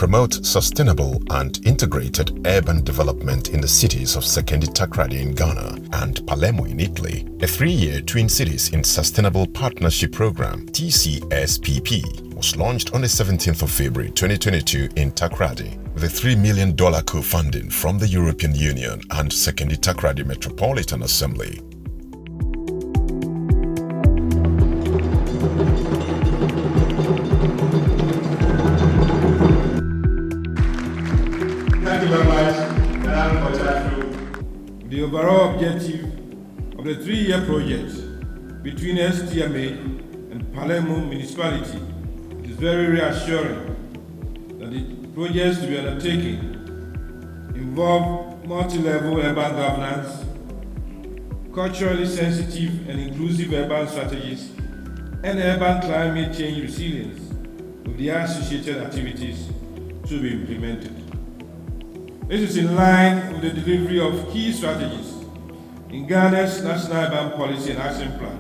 promote sustainable and integrated urban development in the cities of Sekondi-Takoradi in Ghana and Palermo in Italy. A 3-year Twin Cities in Sustainable Partnership Program, TCSPP, was launched on the 17th of February 2022 in Takoradi, with a $3 million co-funding from the European Union and Sekondi-Takoradi Metropolitan Assembly. Thank you very much, the overall objective of the 3-year project between STMA and Palermo municipality is very reassuring that the projects to be undertaken involve multi-level urban governance, culturally sensitive and inclusive urban strategies, and urban climate change resilience with the associated activities to be implemented. This is in line with the delivery of key strategies in Ghana's National Urban Policy and Action Plan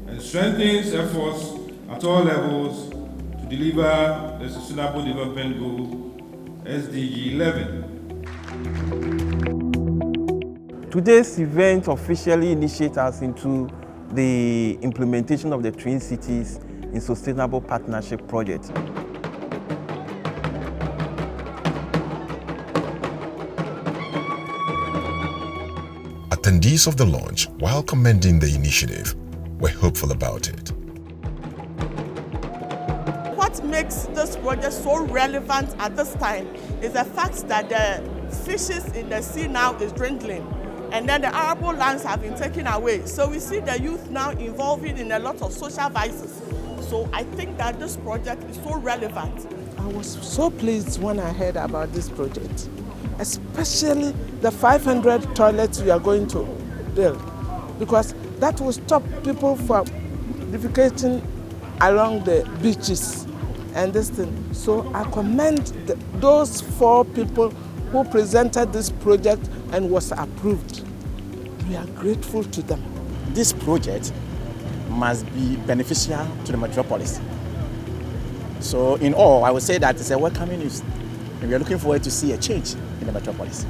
and strengthens efforts at all levels to deliver the Sustainable Development Goal SDG 11. Today's event officially initiates us into the implementation of the Twin Cities in Sustainable Partnership Project. Attendees of the launch, while commending the initiative, were hopeful about it. What makes this project so relevant at this time is the fact that the fishes in the sea now is dwindling, and then the arable lands have been taken away. So we see the youth now involving in a lot of social vices. So I think that this project is so relevant. I was so pleased when I heard about this project, especially the 500 toilets we are going to build, because that will stop people from defecating along the beaches and this thing. So I commend those 4 people who presented this project and was approved. We are grateful to them. This project must be beneficial to the metropolis. So in all, I would say that it's a welcoming news, and we are looking forward to see a change in the metropolis.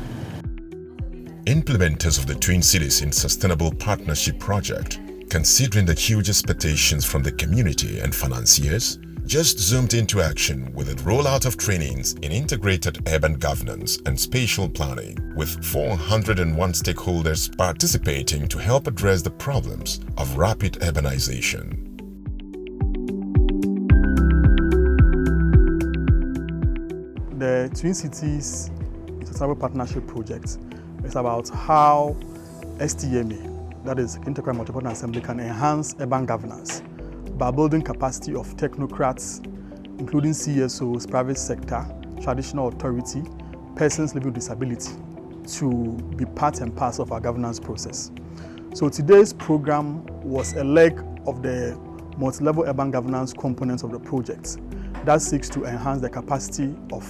Implementers of the Twin Cities in Sustainable Partnership Project, considering the huge expectations from the community and financiers, just zoomed into action with the rollout of trainings in integrated urban governance and spatial planning, with 401 stakeholders participating to help address the problems of rapid urbanization. The Twin Cities Sustainable Partnership Project is about how STMA, that is Sekondi-Takoradi Metropolitan Assembly, can enhance urban governance by building capacity of technocrats, including CSOs, private sector, traditional authority, persons living with disability, to be part and parcel of our governance process. So today's program was a leg of the multi-level urban governance components of the project that seeks to enhance the capacity of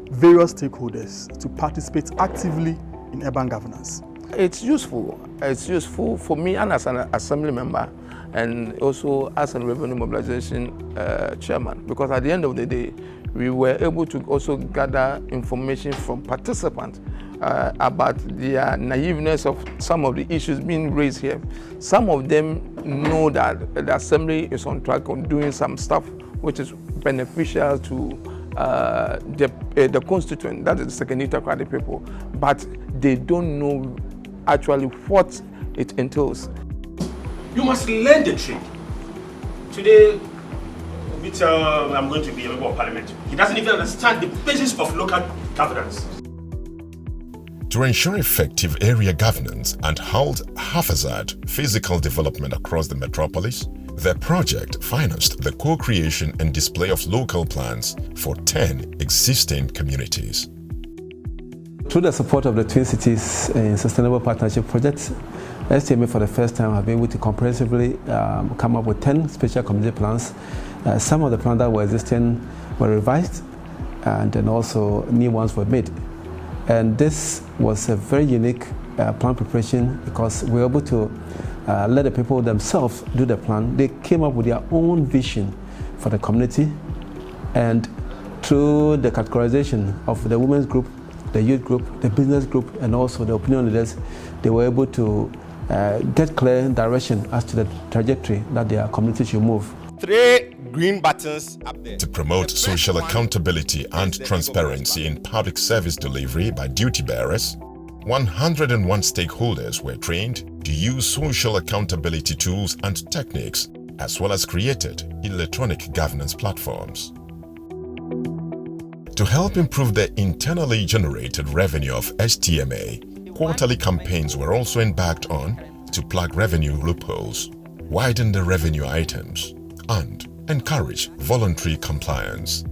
various stakeholders to participate actively in urban governance. It's useful. It's useful for me and as an assembly member, and also as a revenue mobilization chairman, because at the end of the day, we were able to also gather information from participants about the naiveness of some of the issues being raised here. Some of them know that the assembly is on track on doing some stuff which is beneficial to the constituent, that is the Sekondi-Takoradi people, but they don't know actually what it entails. You must learn the trade. Today, I'm going to be a member of parliament. He doesn't even understand the basis of local governance. To ensure effective area governance and halt haphazard physical development across the metropolis, the project financed the co-creation and display of local plans for 10 existing communities. Through the support of the Twin Cities in Sustainable Partnership Project, STMA for the first time have been able to comprehensively come up with 10 special community plans. Some of the plans that were existing were revised, and then also new ones were made. And this was a very unique plan preparation because we were able to let the people themselves do the plan. They came up with their own vision for the community, and through the categorization of the women's group, the youth group, the business group, and also the opinion leaders, they were able to get clear direction as to the trajectory that their community should move. 3 green buttons up there. To promote social accountability and transparency in public service delivery by duty bearers, 101 stakeholders were trained to use social accountability tools and techniques, as well as created electronic governance platforms. To help improve the internally generated revenue of STMA, quarterly campaigns were also embarked on to plug revenue loopholes, widen the revenue items, and encourage voluntary compliance.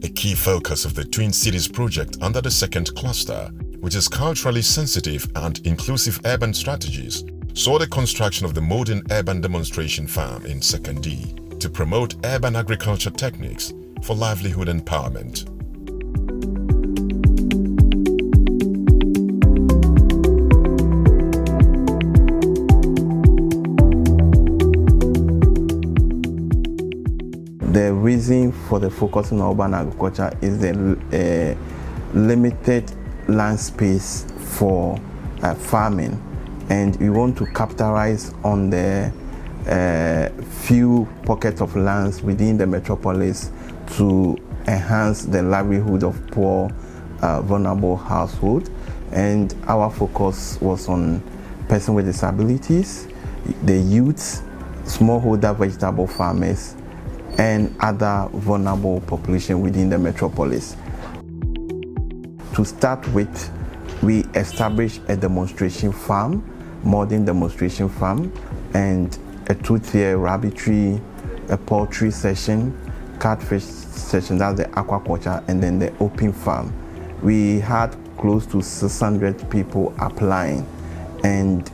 A key focus of the Twin Cities project under the second cluster, which is culturally sensitive and inclusive urban strategies, saw the construction of the modern urban demonstration farm in Sekondi to promote urban agriculture techniques for livelihood empowerment. The reason for the focus on urban agriculture is the limited land space for farming, and we want to capitalize on the few pockets of lands within the metropolis to enhance the livelihood of poor, vulnerable households. And our focus was on persons with disabilities, the youths, smallholder vegetable farmers, and other vulnerable population within the metropolis. To start with, we established a demonstration farm, modern demonstration farm, and a 2-tier rabbitry, a poultry session, catfish session, that's the aquaculture, and then the open farm. We had close to 600 people applying, and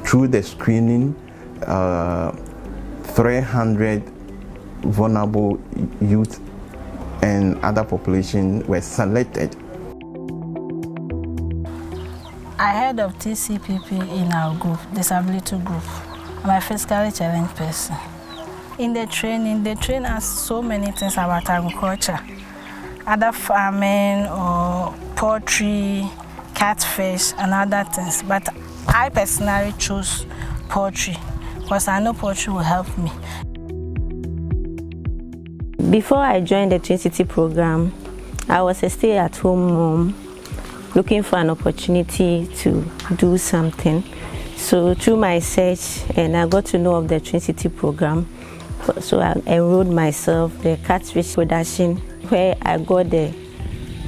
through the screening, 300 vulnerable youth and other population were selected. I heard of TCPP in our group, disability group. I'm a physically challenged person. In the training, they train us so many things about agriculture, other farming or poultry, catfish and other things. But I personally chose poultry because I know poultry will help me. Before I joined the Twin City program, I was a stay-at-home mom looking for an opportunity to do something. So through my search, and I got to know of the Twin City program, so I enrolled myself the catfish production, where I got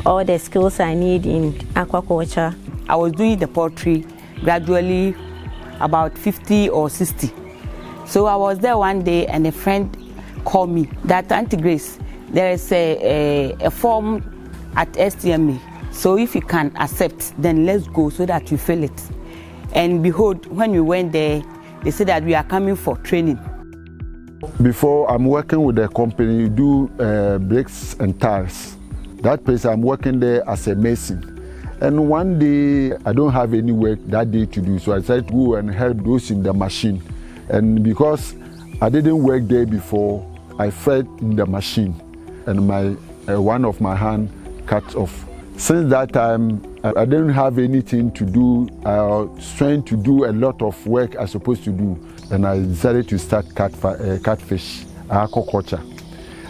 all the skills I need in aquaculture. I was doing the poultry gradually, about 50 or 60. So I was there one day and a friend called me that Auntie Grace, there is a form at STMA. So if you can accept, then let's go so that you fill it. And behold, when we went there, they said that we are coming for training. Before, I'm working with the company, do bricks and tiles. That place, I'm working there as a mason. And one day, I don't have any work that day to do, so I decided to go and help those in the machine. And because I didn't work there before, I fell in the machine, and one of my hand cut off. Since that time, I didn't have anything to do. I was trying to do a lot of work I was supposed to do, and I decided to start catfish aquaculture.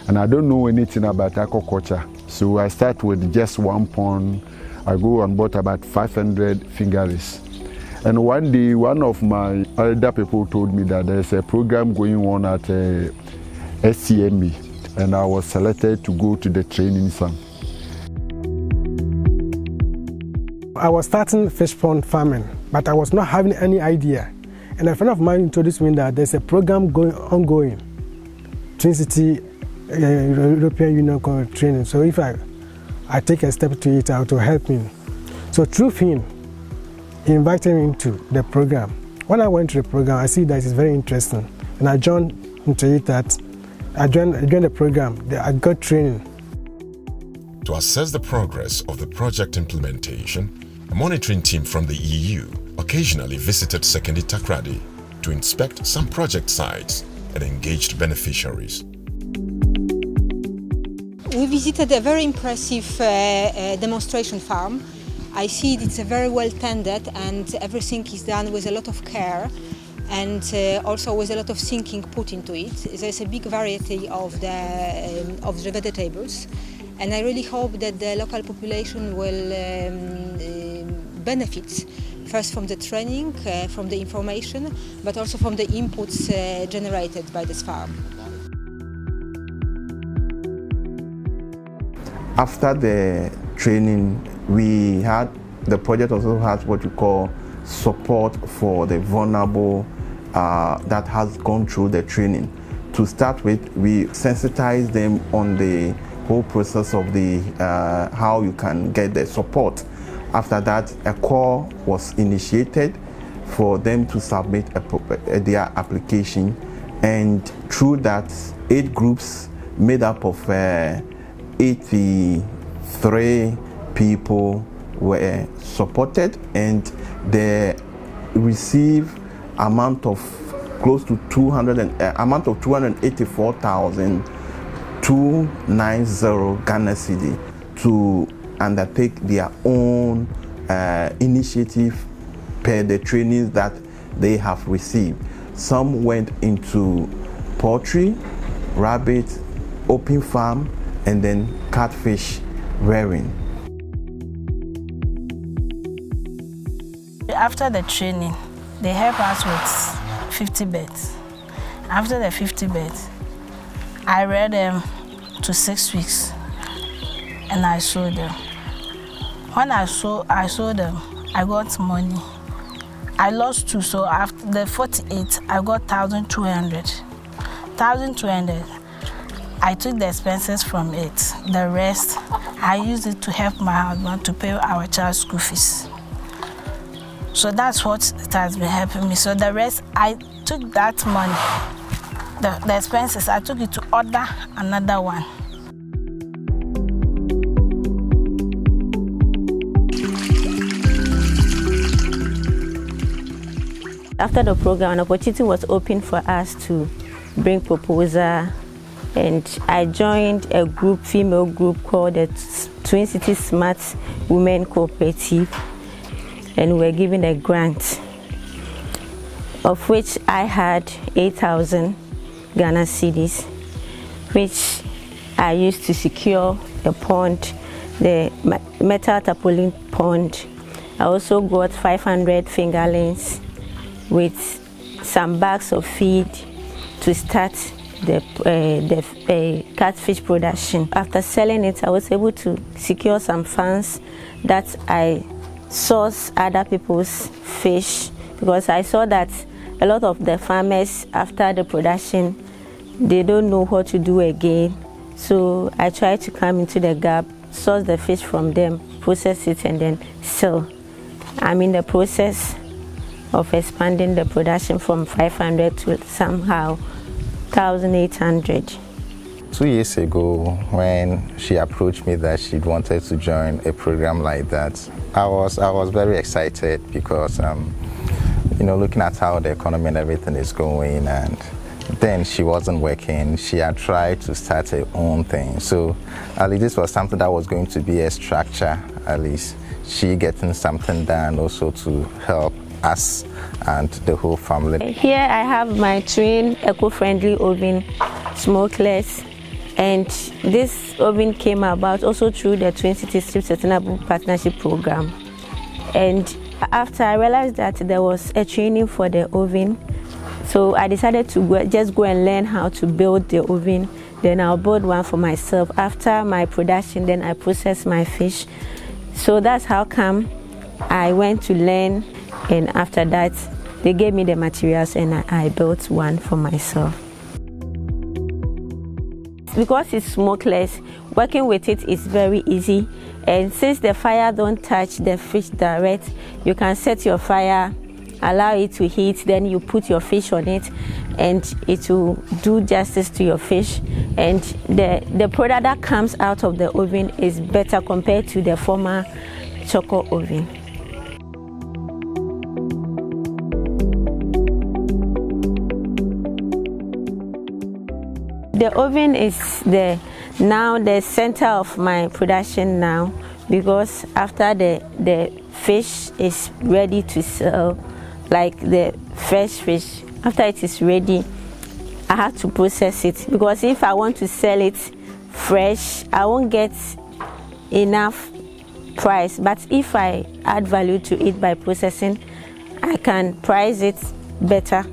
And I don't know anything about aquaculture, so I start with just one pond. I go and bought about 500 fingerlings. And one day, one of my elder people told me that there's a program going on at STMA, and I was selected to go to the training farm. I was starting fish pond farming, but I was not having any idea. And a friend of mine introduced me that there's a program ongoing, Twin City European Union training. So if I take a step to it, it will help me. So through him, he invited me into the program. When I went to the program, I see that it's very interesting, and I joined into it. I joined the program. I got training. To assess the progress of the project implementation, a monitoring team from the EU occasionally visited Sekondi-Takoradi to inspect some project sites and engaged beneficiaries. We visited a very impressive demonstration farm. I see it's very well tended and everything is done with a lot of care and also with a lot of thinking put into it. There's a big variety of the vegetables, and I really hope that the local population will benefit first from the training, from the information, but also from the inputs generated by this farm. After the training, the project also has what we call support for the vulnerable that has gone through the training. To start with, we sensitize them on the whole process of how you can get the support. After that, a call was initiated for them to submit their application, and through that, 8 groups made up of 83 people were supported, and they receive amount of close to 284,290 Ghana cedi to undertake their own initiative per the trainings that they have received. Some went into poultry, rabbit, open farm, and then catfish rearing. After the training, they help us with 50 birds. After the 50 birds, I reared them to 6 weeks and I sold them. When I sold them, I got money. I lost 2, so after the 48, I got 1,200. 1,200. I took the expenses from it. The rest, I used it to help my husband to pay our child's school fees. So that's what it has been helping me. So the rest, I took that money, the expenses, I took it to order another one. After the program, an opportunity was open for us to bring proposal, and I joined a group, female group called the Twin Cities Smart Women Cooperative, and we were given a grant, of which I had 8,000 Ghana cedis, which I used to secure a pond, the metal tarpaulin pond. I also got 500 fingerlings with some bags of feed to start the catfish production. After selling it, I was able to secure some funds that I source other people's fish, because I saw that a lot of the farmers, after the production, they don't know what to do again. So I tried to come into the gap, source the fish from them, process it, and then sell. I'm in the process of expanding the production from 500 to somehow 1,800. 2 years ago, when she approached me that she wanted to join a program like that, I was very excited because looking at how the economy and everything is going, and then she wasn't working. She had tried to start her own thing. So at least this was something that was going to be a structure, at least she getting something done also to help us and the whole family. Here I have my twin eco-friendly oven, smokeless, and this oven came about also through the Twin Cities Sustainable Partnership Program. And after I realized that there was a training for the oven, so I decided to just go and learn how to build the oven. Then I'll build one for myself. After my production, then I process my fish. So that's how come I went to learn, and after that they gave me the materials and I built one for myself. Because it's smokeless, working with it is very easy, and since the fire don't touch the fish direct, you can set your fire, allow it to heat, then you put your fish on it and it will do justice to your fish. And the product that comes out of the oven is better compared to the former charcoal oven. The oven is now the center of my production now, because after the fish is ready to sell, like the fresh fish, after it is ready, I have to process it, because if I want to sell it fresh, I won't get enough price. But if I add value to it by processing, I can price it better.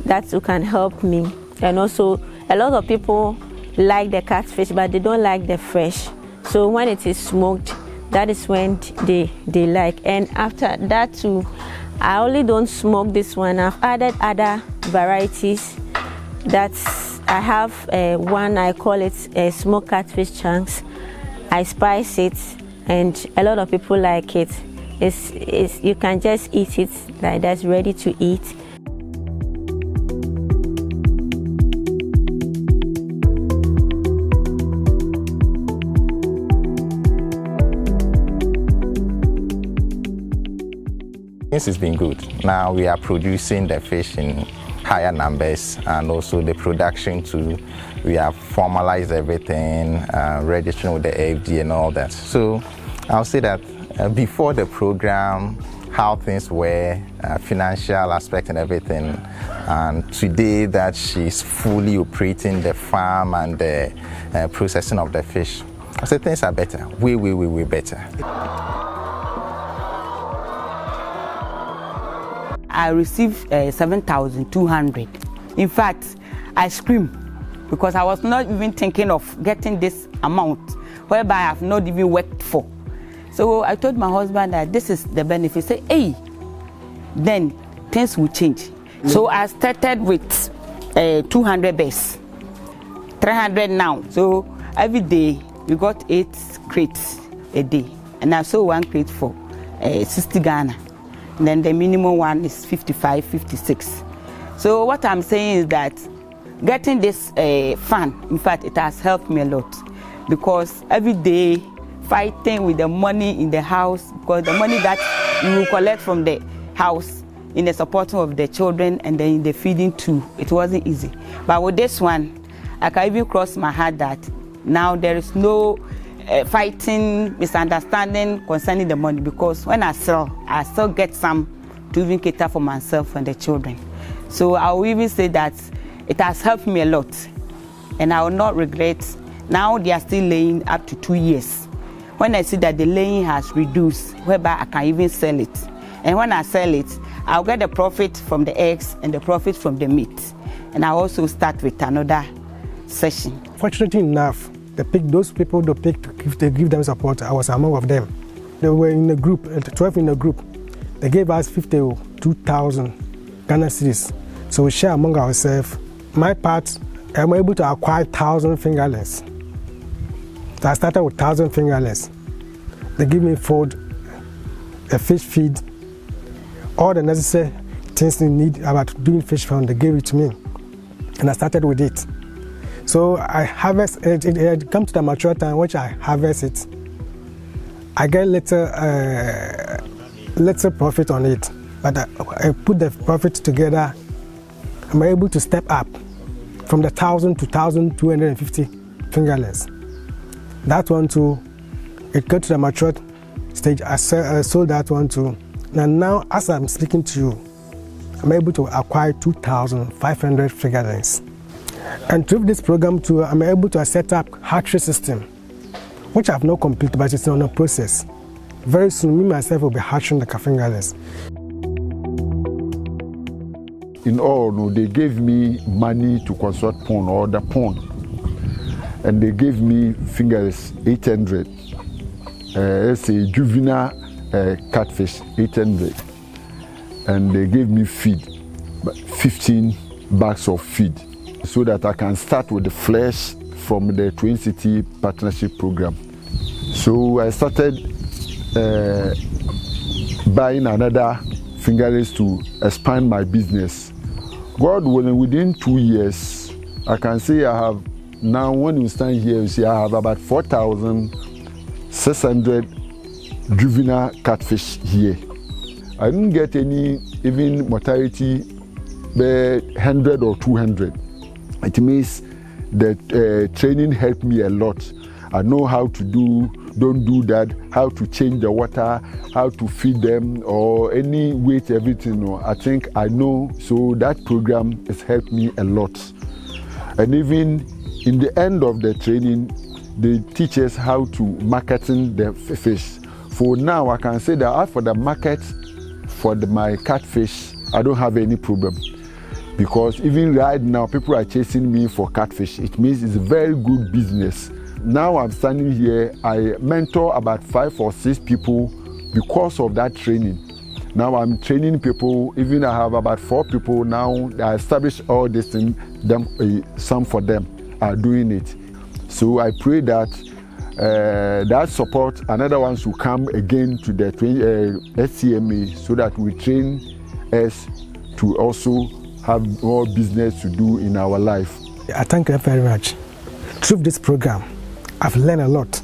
That can help me. And also, a lot of people like the catfish, but they don't like the fresh. So when it is smoked, that is when they like. And after that too, I only don't smoke this one. I've added other varieties. I have one, I call it smoked catfish chunks. I spice it, and a lot of people like it. You can just eat it like that's ready to eat. This has been good. Now we are producing the fish in higher numbers, and also the production too. We have formalized everything, registering with the AFD and all that. So I'll say that before the program, how things were, financial aspect and everything, and today that she's fully operating the farm and the processing of the fish, I say things are better, way better. I received 7,200. In fact, I screamed because I was not even thinking of getting this amount, whereby I have not even worked for. So I told my husband that this is the benefit. Say, hey, then things will change. So I started with 200 bears, 300 now. So every day we got 8 crates a day, and I sold 1 crate for 60 Ghana. And then the minimum one is 55, 56. So what I'm saying is that getting this fund, in fact, it has helped me a lot, because every day fighting with the money in the house, because the money that you will collect from the house in the supporting of the children and then in the feeding too, it wasn't easy. But with this one, I can even cross my heart that now there is no fighting, misunderstanding concerning the money, because when I still get some to even cater for myself and the children. So I will even say that it has helped me a lot, and I will not regret. Now they are still laying up to 2 years. When I see that the laying has reduced, whereby I can even sell it, and when I sell it, I'll get the profit from the eggs and the profit from the meat, and I also start with another session. Fortunately enough, those people they picked to give them support, I was among of them. They were in a group, 12 in a group. They gave us 52,000 Ghana cedis. So we share among ourselves. My part, I'm able to acquire 1,000 fingerlings. So I started with 1,000 fingerlings. They give me food, a fish feed, all the necessary things they need about doing fish farm, they gave it to me. And I started with it. So I harvest it. It comes to the mature time, which I harvest it. I get little profit on it, but I put the profit together. I'm able to step up from the 1,000 to 1,250 fingerlings. That one too, it got to the mature stage. I sold that one too. And now, as I'm speaking to you, I'm able to acquire 2,500 fingerlings. And through this program too, I'm able to set up hatchery system, which I've not completed, but it's on a process. Very soon, me myself will be hatching the fingerlings. In all, they gave me money to construct pond or the pond, and they gave me fingerlings 800. It's a juvenile catfish 800, and they gave me feed, 15 bags of feed, so that I can start with the flesh from the Twin City Partnership Program. So I started buying another fingerlings to expand my business. God willing, within 2 years, I can say I have, now when you stand here, you see I have about 4,600 juvenile catfish here. I didn't get any even mortality, 100 or 200. It means The training helped me a lot. I know how to don't do that, how to change the water, how to feed them, or any weight, everything. I think I know, so that program has helped me a lot. And even in the end of the training, they teach us how to marketing the fish. For now, I can say that as for the market, for my catfish, I don't have any problem. Because even right now, people are chasing me for catfish. It means it's a very good business. Now I'm standing here, I mentor about 5 or 6 people because of that training. Now I'm training people, even I have about 4 people now. I established all this thing, some for them are doing it. So I pray that that support, another ones will come again to the SCMA so that we train us to also have more business to do in our life. I thank you very much. Through this program, I've learned a lot.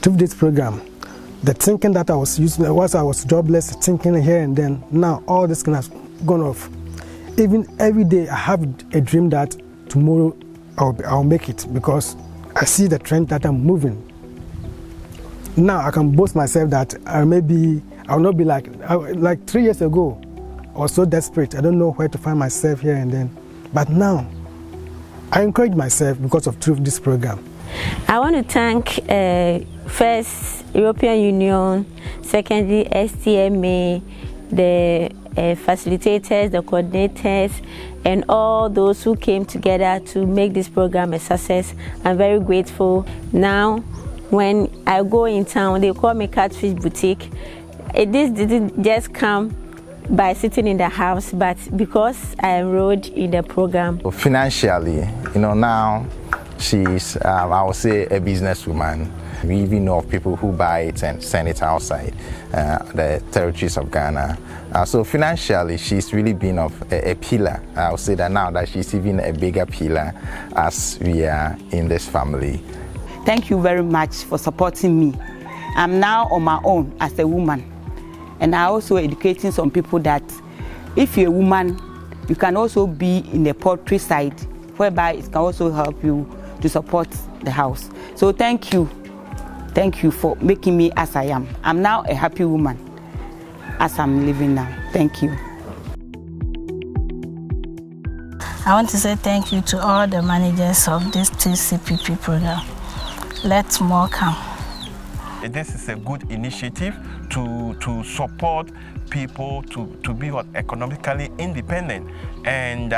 Through this program, the thinking that I was using, once I was jobless, thinking here and then, now all this kind of gone off. Even every day I have a dream that tomorrow I'll make it, because I see the trend that I'm moving. Now I can boast myself that I'll not be like 3 years ago. I was so desperate. I don't know where to find myself here and then. But now, I encourage myself because of through this program. I want to thank first European Union, secondly STMA, the facilitators, the coordinators, and all those who came together to make this program a success. I'm very grateful. Now, when I go in town, they call me Catfish Boutique. This didn't just come by sitting in the house, but because I enrolled in the program. Financially, now she's, I would say, a businesswoman. We even know of people who buy it and send it outside the territories of Ghana. So financially, she's really been a pillar. I would say that now that she's even a bigger pillar as we are in this family. Thank you very much for supporting me. I'm now on my own as a woman. And I also educating some people that if you're a woman, you can also be in the poultry side, whereby it can also help you to support the house. So thank you. Thank you for making me as I am. I'm now a happy woman as I'm living now. Thank you. I want to say thank you to all the managers of this TCPP program. Let more come. This is a good initiative to support people to be economically independent, and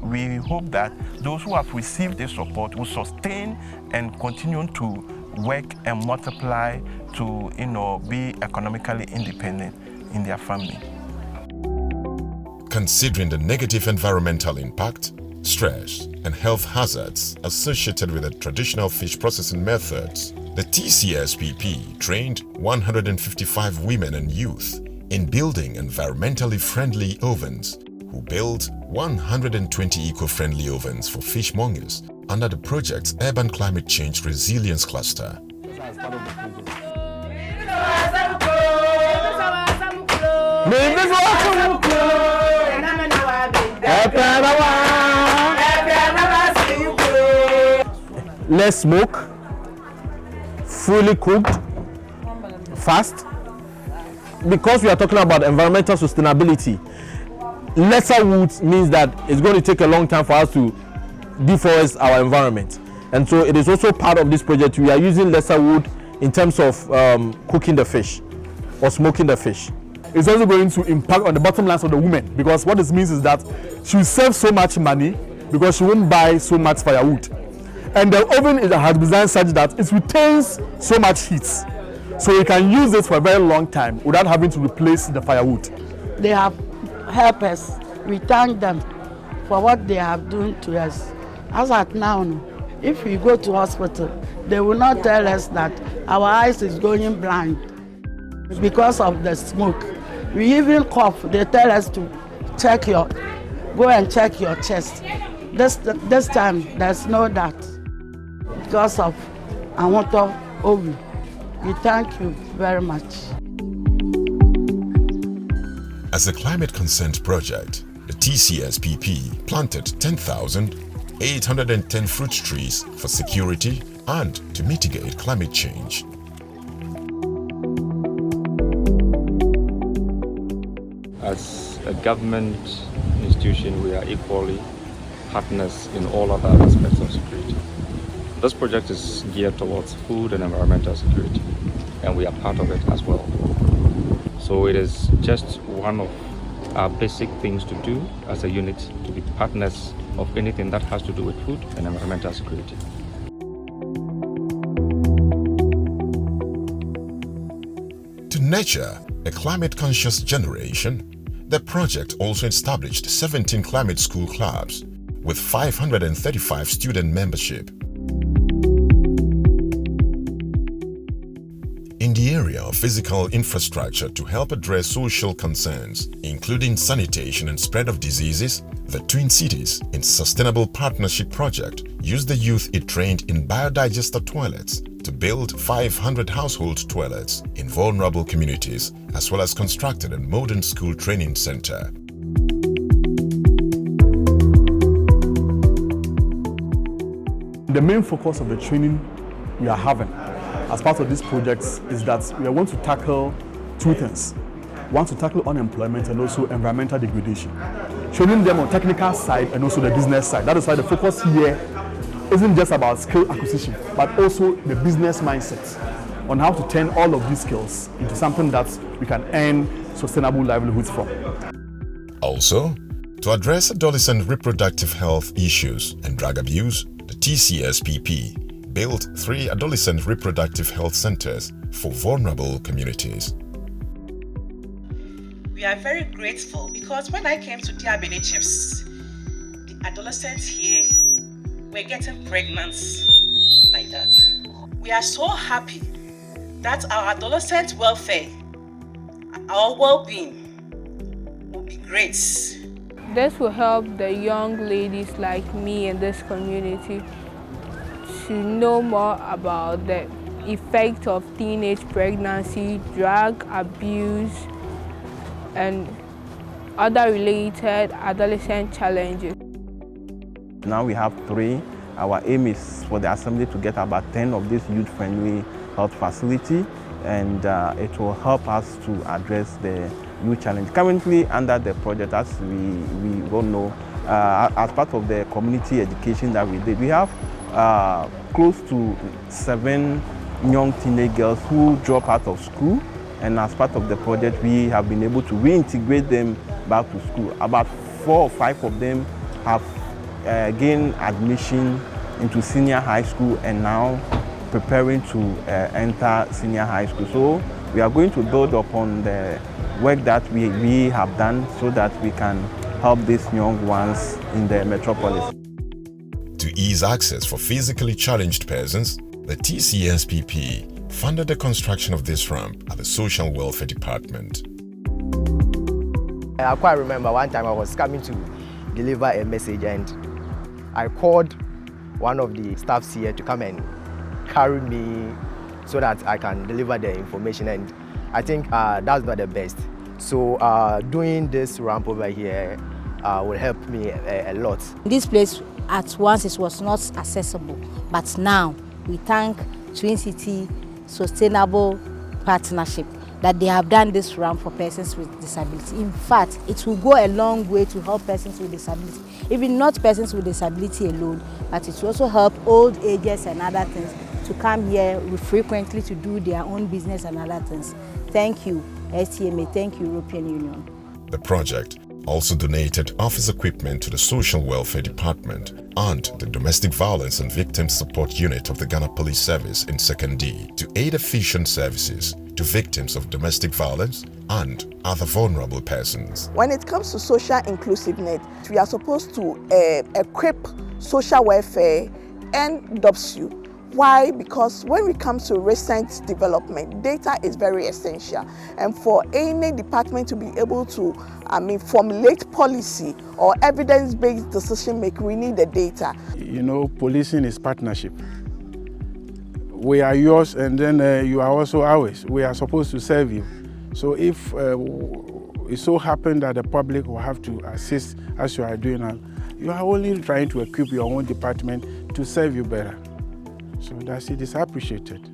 we hope that those who have received this support will sustain and continue to work and multiply to be economically independent in their family. Considering the negative environmental impact, stress, and health hazards associated with the traditional fish processing methods, the TCSPP trained 155 women and youth in building environmentally friendly ovens, who built 120 eco-friendly ovens for fishmongers under the project's Urban Climate Change Resilience Cluster. Less smoke, fully cooked, fast. Because we are talking about environmental sustainability, lesser wood means that it's going to take a long time for us to deforest our environment. And so it is also part of this project. We are using lesser wood in terms of cooking the fish or smoking the fish. It's also going to impact on the bottom lines of the woman, because what this means is that she will save so much money because she won't buy so much firewood. And the oven has been designed such that it retains so much heat. So you can use it for a very long time without having to replace the firewood. They have helped us. We thank them for what they have done to us. As at now, if we go to hospital, they will not tell us that our eyes is going blind because of the smoke. We even cough, they tell us to go and check your chest. This time, there's no that. Because of Awoto Ovi. We thank you very much. As a climate consent project, the TCSPP planted 10,000 810 fruit trees for security and to mitigate climate change. As a government institution, we are equally partners in all other aspects of security. This project is geared towards food and environmental security, and we are part of it as well. So it is just one of our basic things to do as a unit, to be partners of anything that has to do with food and environmental security. To nurture a climate-conscious generation, the project also established 17 climate school clubs with 535 student membership. In the area of physical infrastructure to help address social concerns, including sanitation and spread of diseases, the Twin Cities in Sustainable Partnership Project used the youth it trained in biodigester toilets to build 500 household toilets in vulnerable communities, as well as constructed a modern school training center. The main focus of the training we are having as part of this project is that we are going to tackle two things. One, to tackle unemployment and also environmental degradation. Training them on technical side and also the business side. That is why the focus here isn't just about skill acquisition, but also the business mindset on how to turn all of these skills into something that we can earn sustainable livelihoods from. Also, to address adolescent reproductive health issues and drug abuse, the TCSPP built 3 adolescent reproductive health centers for vulnerable communities. We are very grateful because when I came to DRBNHFs, the adolescents here were getting pregnant like that. We are so happy that our adolescent welfare, our well-being will be great. This will help the young ladies like me in this community to know more about the effect of teenage pregnancy, drug abuse, and other related adolescent challenges. Now we have 3. Our aim is for the Assembly to get about 10 of these youth-friendly health facilities, and it will help us to address the youth challenge. Currently, under the project, as we all know, as part of the community education that we did, we have close to 7 young teenage girls who drop out of school, and as part of the project, we have been able to reintegrate them back to school. About 4 or 5 of them have gained admission into senior high school and now preparing to enter senior high school. So we are going to build upon the work that we have done so that we can help these young ones in the metropolis. To ease access for physically challenged persons, the TCSPP funded the construction of this ramp at the Social Welfare Department. I quite remember one time I was coming to deliver a message and I called one of the staffs here to come and carry me so that I can deliver the information, and I think that's not the best. So doing this ramp over here will help me a lot. This place at once it was not accessible, but now we thank Twin City Sustainable Partnership that they have done this ramp for persons with disability. In fact, it will go a long way to help persons with disability. Even not persons with disability alone, but it will also help old ages and other things to come here frequently to do their own business and other things. Thank you, STMA. Thank you, European Union. The project also donated office equipment to the Social Welfare Department and the Domestic Violence and Victims Support Unit of the Ghana Police Service in Sekondi to aid efficient services to victims of domestic violence and other vulnerable persons. When it comes to social inclusiveness, we are supposed to equip social welfare and DOPSU. Why? Because when it comes to recent development, data is very essential. And for any department to be able to formulate policy or evidence-based decision making, we need the data. You know, policing is partnership. We are yours and then you are also ours. We are supposed to serve you. So if it so happens that the public will have to assist as you are doing, You are only trying to equip your own department to serve you better. So that's it is appreciated.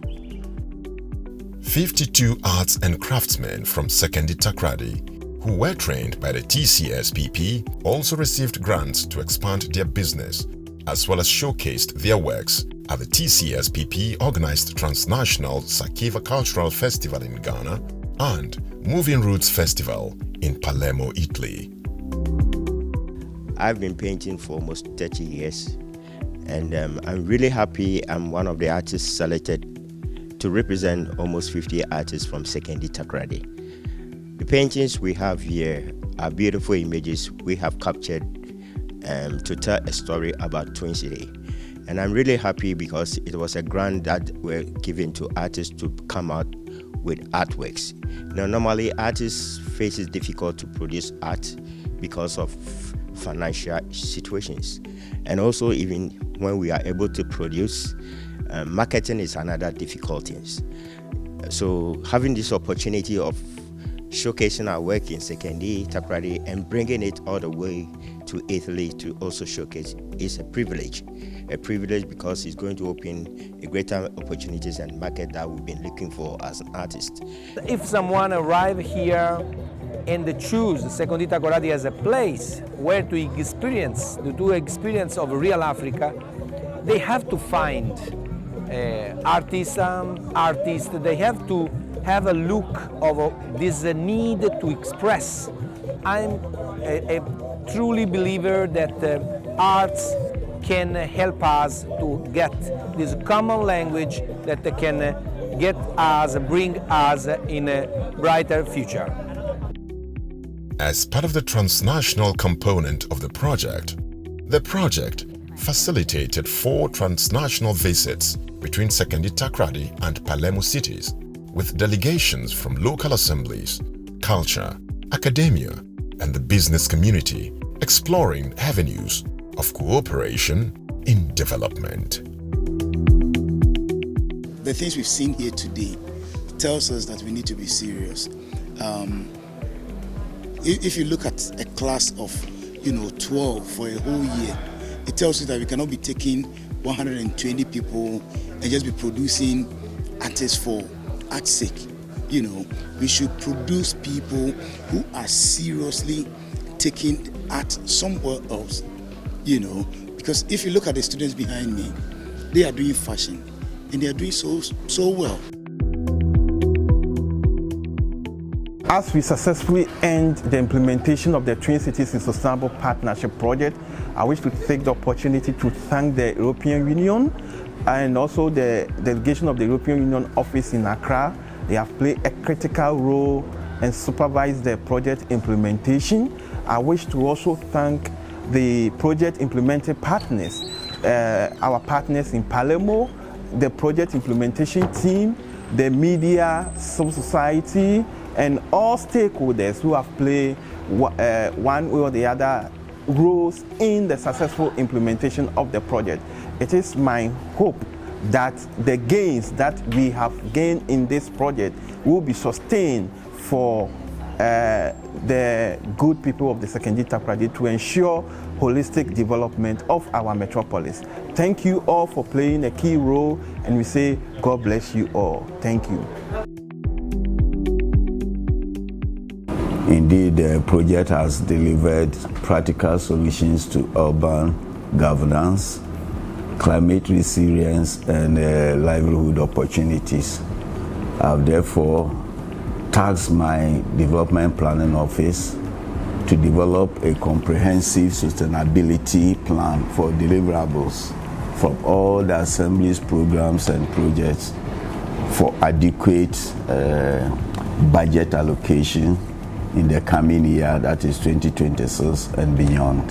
52 arts and craftsmen from Sekondi-Takoradi who were trained by the TCSPP also received grants to expand their business, as well as showcased their works at the TCSPP organized Transnational Sakiva Cultural Festival in Ghana and Moving Roots Festival in Palermo, Italy. I've been painting for almost 30 years, and I'm really happy I'm one of the artists selected to represent almost 50 artists from Sekondi-Takoradi. The paintings we have here are beautiful images we have captured to tell a story about Twin City. And I'm really happy because it was a grant that were given to artists to come out with artworks. Now, normally artists face it difficult to produce art because of financial situations. And also, even when we are able to produce, marketing is another difficulty. So having this opportunity of showcasing our work in Sekondi-Takoradi and bringing it all the way to Italy to also showcase is a privilege. A privilege because it's going to open a greater opportunities and market that we've been looking for as an artist. If someone arrive here and they choose Sekondi-Takoradi as a place where to experience of real Africa, they have to find artists, they have to have a look of this need to express. I'm a truly believer that arts can help us to get this common language that can bring us in a brighter future. As part of the transnational component of the project facilitated 4 transnational visits between Sekondi-Takoradi and Palermo cities, with delegations from local assemblies, culture, academia, and the business community, exploring avenues of cooperation in development. The things we've seen here today tells us that we need to be serious. If you look at a class of 12 for a whole year, it tells you that we cannot be taking 120 people and just be producing artists for art's sake. We should produce people who are seriously taking art somewhere else. Because if you look at the students behind me, they are doing fashion and they are doing so well. As we successfully end the implementation of the Twin Cities in Sustainable Partnership project, I wish to take the opportunity to thank the European Union and also the delegation of the European Union office in Accra. They have played a critical role and supervised the project implementation. I wish to also thank the project implementing partners, our partners in Palermo, the project implementation team, the media, civil society, and all stakeholders who have played one way or the other roles in the successful implementation of the project. It is my hope that the gains that we have gained in this project will be sustained for the good people of the Sekondi-Takoradi to ensure holistic development of our metropolis. Thank you all for playing a key role, and we say God bless you all. Thank you. Indeed, the project has delivered practical solutions to urban governance, climate resilience, and livelihood opportunities. I've therefore tasked my development planning office to develop a comprehensive sustainability plan for deliverables from all the assemblies, programs, and projects for adequate budget allocation in the coming year, that is 2026 and beyond.